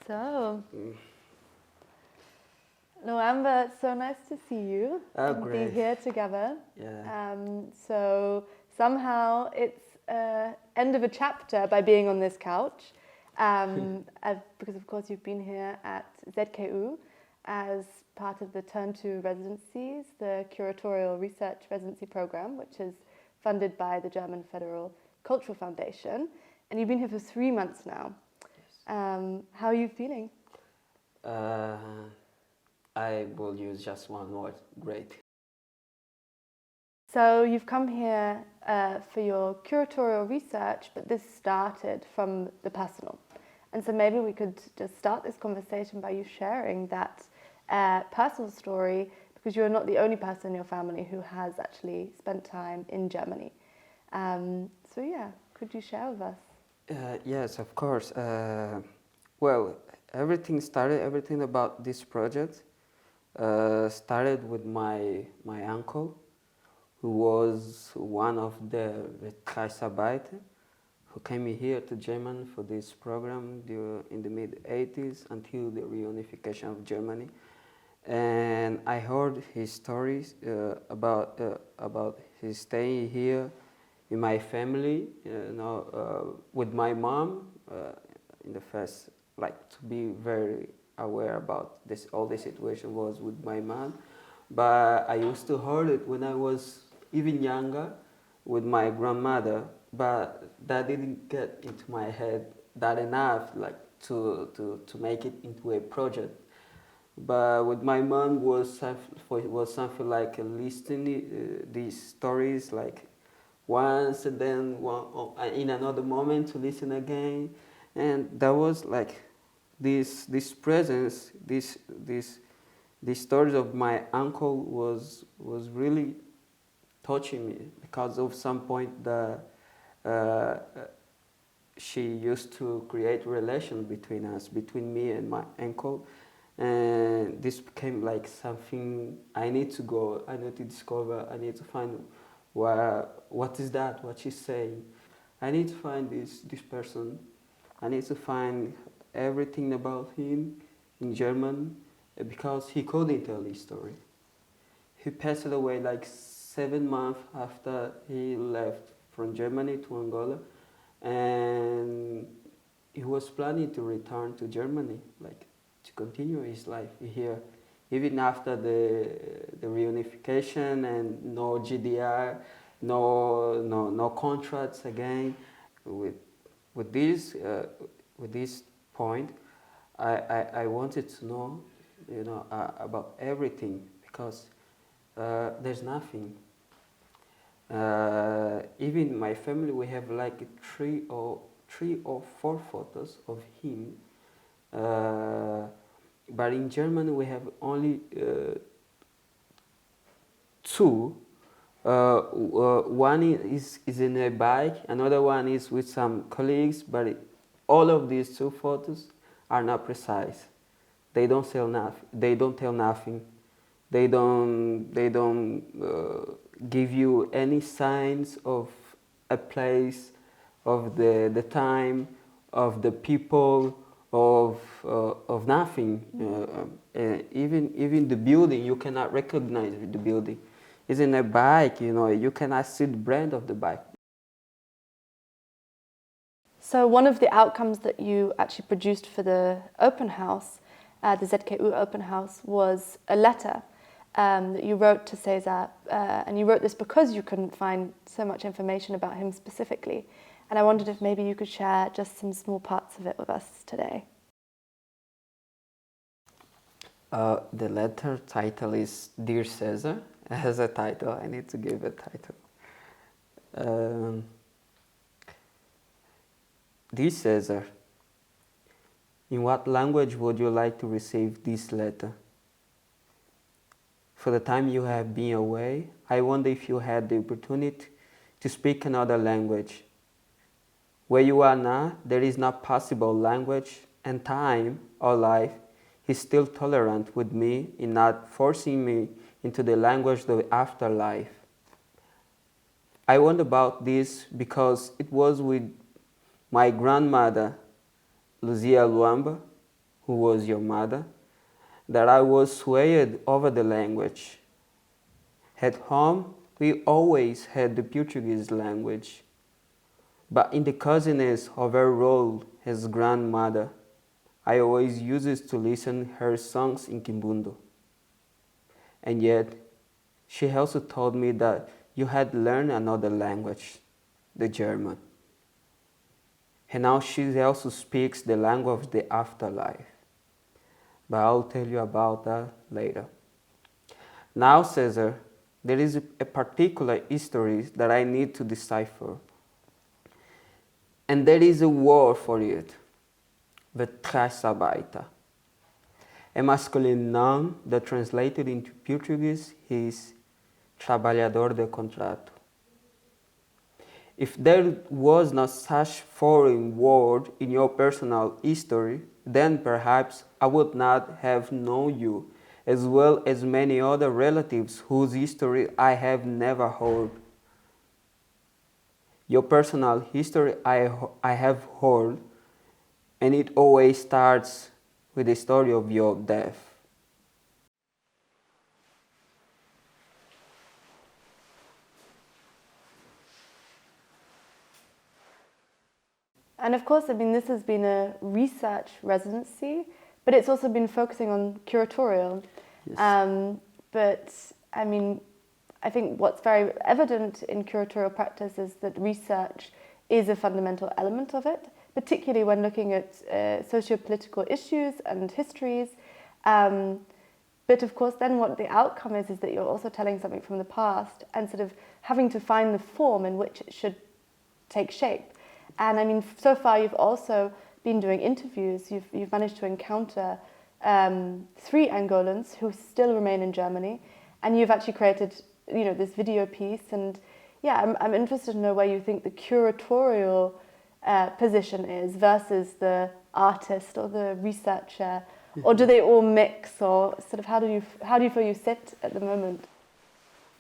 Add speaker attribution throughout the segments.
Speaker 1: So, Luamba, it's so nice to see you and
Speaker 2: Great.
Speaker 1: be here together.
Speaker 2: Yeah.
Speaker 1: So somehow it's end of a chapter by being on this couch, because of course you've been here at ZKU as part of the TURN2 residencies, the curatorial research residency program, which is funded by the German Federal Cultural Foundation, and you've been here for 3 months now.
Speaker 2: Yes.
Speaker 1: How are you feeling?
Speaker 2: I will use just one word: great.
Speaker 1: So you've come here for your curatorial research, but this started from the personal. And so maybe we could just start this conversation by you sharing that personal story, because you're not the only person in your family who has actually spent time in Germany. So yeah, could you share with us?
Speaker 2: Yes, of course. Well, everything about this project started with my uncle, who was one of the Vertragsarbeiter, who came here to Germany for this program in the mid-80s until the reunification of Germany. And I heard his stories about his stay here in my family, with my mom, in the first, to be very aware about this, all the situation was with my mom. But I used to hear it when I was even younger with my grandmother, but that didn't get into my head that enough, to make it into a project. But with my mom was something like listening these stories once, and then in another moment to listen again, and that was like this presence, these stories of my uncle was really touching me, because of some point that she used to create relation between us, between me and my uncle. And this became like something I need to go, I need to discover, I need to find what is that, what she's saying. I need to find this person. I need to find everything about him in German, because he couldn't tell his story. He passed away like 7 months after he left from Germany to Angola, and he was planning to return to Germany, to continue his life here, even after the reunification and no GDR, no contracts again. With this point, I wanted to know, about everything, because there's nothing. Even my family, we have like three or four photos of him. But in Germany we have only 2. One is in a bike, another one is with some colleagues, but all of these 2 photos are not precise. They don't tell nothing. They don't tell nothing. They don't give you any signs of a place, of the time, of the people, of nothing. Even the building, you cannot recognize the building. It's in a bike, you cannot see the brand of the bike.
Speaker 1: So one of the outcomes that you actually produced for the open house, the ZKU open house, was a letter that you wrote to Cesar, and you wrote this because you couldn't find so much information about him specifically. And I wondered if maybe you could share just some small parts of it with us today.
Speaker 2: The letter title is Dear Cesar. As a title, I need to give a title. Dear Cesar, in what language would you like to receive this letter? For the time you have been away, I wonder if you had the opportunity to speak another language. Where you are now, there is not possible language, and time or life is still tolerant with me in not forcing me into the language of the afterlife. I wonder about this because it was with my grandmother, Luamba, who was your mother, that I was swayed over the language. At home, we always had the Portuguese language, but in the coziness of her role as grandmother, I always used to listen her songs in Quimbundo. And yet, she also told me that you had learned another language, the German. And now she also speaks the language of the afterlife. But I'll tell you about that later. Now, Cesar, there is a particular history that I need to decipher. And there is a word for it, Vertragsarbeiter. A masculine noun that translated into Portuguese is trabalhador de contrato. If there was not such foreign word in your personal history, then perhaps I would not have known you, as well as many other relatives whose history I have never heard. Your personal history I have heard, and it always starts with the story of your death.
Speaker 1: And of course, I mean, this has been a research residency, but it's also been focusing on curatorial.
Speaker 2: Yes.
Speaker 1: But I mean, I think what's very evident in curatorial practice is that research is a fundamental element of it, particularly when looking at socio-political issues and histories. But of course, then what the outcome is that you're also telling something from the past and sort of having to find the form in which it should take shape. And I mean, so far you've also been doing interviews. You've managed to encounter 3 Angolans who still remain in Germany, and you've actually created, you know, this video piece. And yeah, I'm interested to know where you think the curatorial position is versus the artist or the researcher, or do they all mix, or sort of how do you feel you sit at the moment?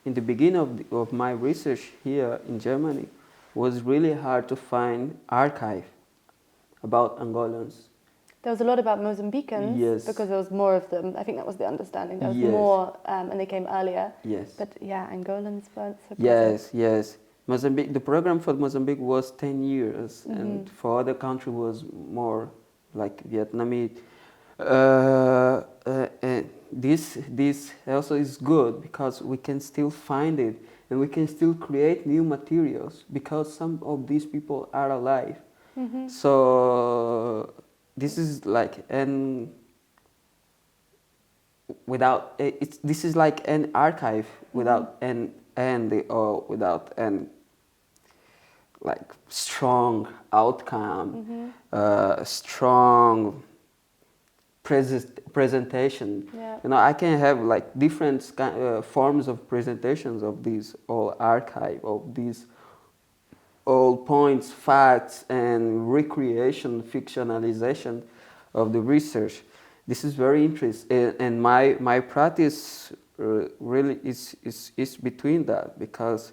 Speaker 2: In the beginning of my research here in Germany, was really hard to find archive about Angolans.
Speaker 1: There was a lot about Mozambicans,
Speaker 2: Yes.
Speaker 1: because there was more of them. I think that was the understanding. There was
Speaker 2: Yes.
Speaker 1: more, and they came earlier.
Speaker 2: Yes.
Speaker 1: But yeah, Angolans weren't so present.
Speaker 2: Yes. Mozambique. The program for Mozambique was 10 years, and for other country was more like Vietnamese. This also is good because we can still find it, and we can still create new materials because some of these people are alive. So this is like this is like an archive without an end or without an like strong outcome, strong presentation.
Speaker 1: Yeah.
Speaker 2: You know, I can have like different forms of presentations of these all archive, of these all points, facts, and recreation, fictionalization of the research. This is very interesting, and my practice really is between that, because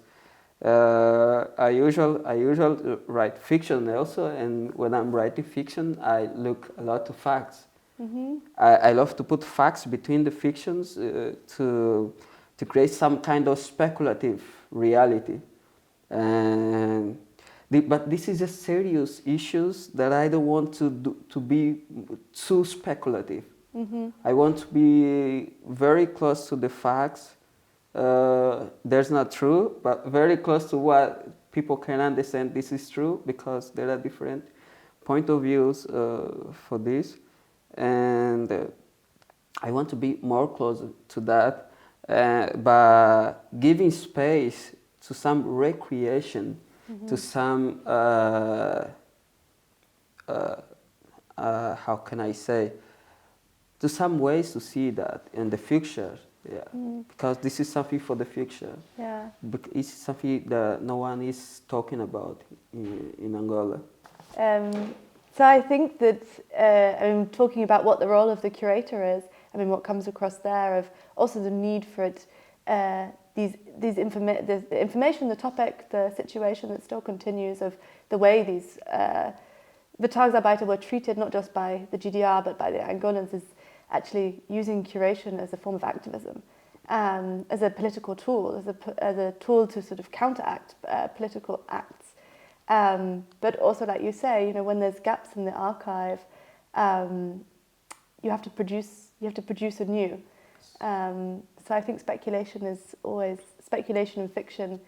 Speaker 2: I usually write fiction also, and when I'm writing fiction, I look a lot to facts. I love to put facts between the fictions to create some kind of speculative reality, but this is a serious issue that I don't want to be too speculative. I want to be very close to the facts. There's not true, but very close to what people can understand this is true, because there are different point of views for this. And I want to be more close to that, by giving space to some recreation, to some, how can I say, to some ways to see that in the future, because this is something for the future.
Speaker 1: Yeah.
Speaker 2: It's something that no one is talking about in Angola.
Speaker 1: So I think that, I'm talking about what the role of the curator is. I mean, what comes across there of also the need for it, the information, the topic, the situation that still continues of the way these Vertragsarbeiter were treated not just by the GDR but by the Angolans as actually using curation as a form of activism, as a political tool, as a tool to sort of counteract political acts. But also, like you say, you know, when there's gaps in the archive, you have to produce anew. So I think speculation and fiction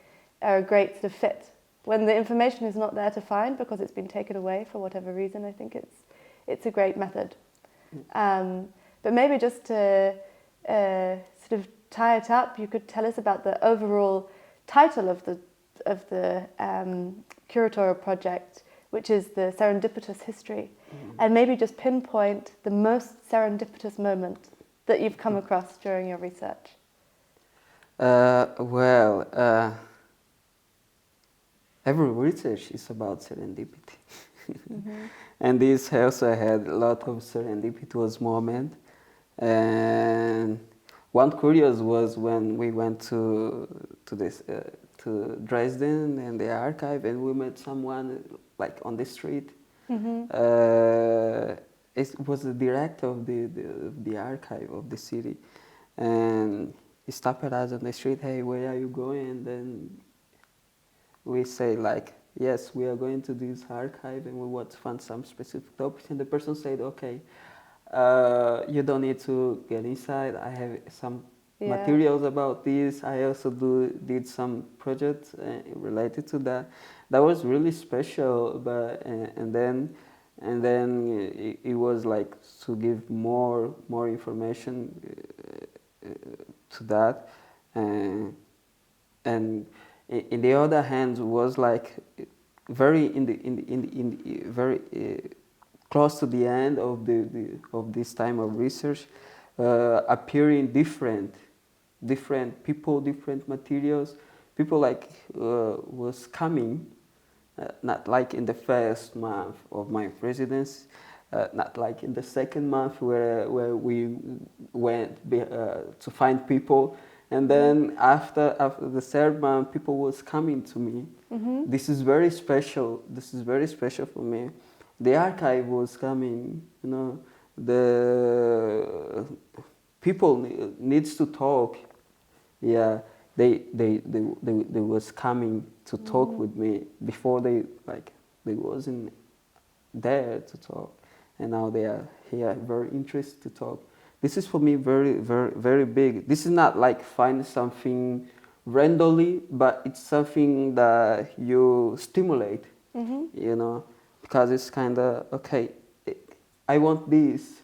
Speaker 1: are a great sort of fit. When the information is not there to find because it's been taken away for whatever reason, I think it's a great method. But maybe just to sort of tie it up, you could tell us about the overall title of the curatorial project, which is the serendipitous history, and maybe just pinpoint the most serendipitous moment that you've come across during your research.
Speaker 2: Every research is about serendipity. And this also had a lot of serendipitous moments. And one curious was when we went to Dresden and the archive, and we met someone like on the street. It was the director of the archive of the city, and he stopped at us on the street. Hey, where are you going? And then we say like, yes, we are going to this archive and we want to find some specific topics. And the person said, okay, you don't need to get inside. I have some materials about this. I also did some projects related to that. That was really special. But and then it was like to give more information to that, and in the other hand was like very very close to the end of this time of research, appearing different people, different materials. People like was coming, not like in the first month of my residence, not like in the second month where we went to find people. And then after the third month, people was coming to me. This is very special. This is very special for me. The archive was coming. You know, the people needs to talk. Yeah, they was coming to talk with me before they wasn't there to talk, and now they are here, very interested to talk. This is for me very, very, very big. This is not like find something randomly, but it's something that you stimulate, you know, because it's kind of, okay, I want this.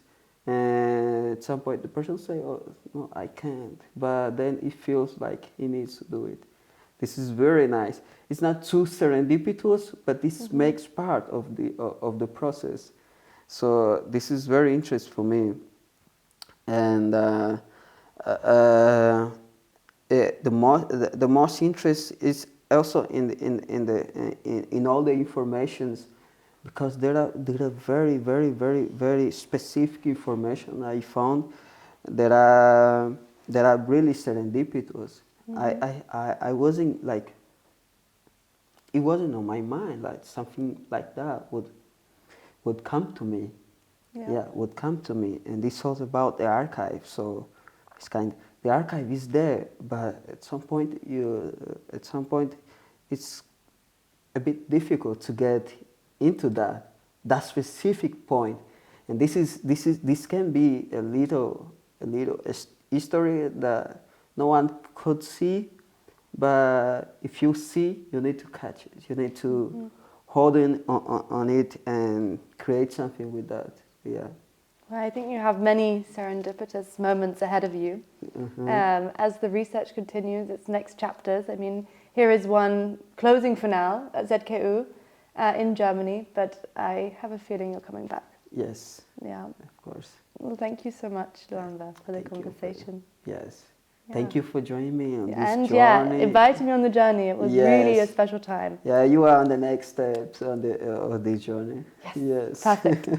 Speaker 2: And at some point the person say, oh, no, I can't. But then it feels like he needs to do it. This is very nice. It's not too serendipitous, but this makes part of the process. So this is very interesting for me. And the most interest is also in all the informations, because there are very, very, very, very specific information I found that are really serendipitous. I wasn't like, it wasn't on my mind like something like that would come to me. Yeah, would come to me. And this was about the archive. So it's the archive is there, but at some point it's a bit difficult to get into that specific point. And this can be a little history that no one could see, but if you see, you need to catch it. You need to hold on it and create something with that. Yeah.
Speaker 1: Well, I think you have many serendipitous moments ahead of you. As the research continues, its next chapters. I mean, here is one closing for now at ZKU in Germany, but I have a feeling you're coming back.
Speaker 2: Yes.
Speaker 1: Yeah.
Speaker 2: Of course.
Speaker 1: Well, thank you so much, Luamba, for the conversation.
Speaker 2: Yes. Yeah. Thank you for joining me on this journey.
Speaker 1: And inviting me on the journey. It was really a special time.
Speaker 2: Yeah, you are on the next steps on this journey.
Speaker 1: Yes. Perfect.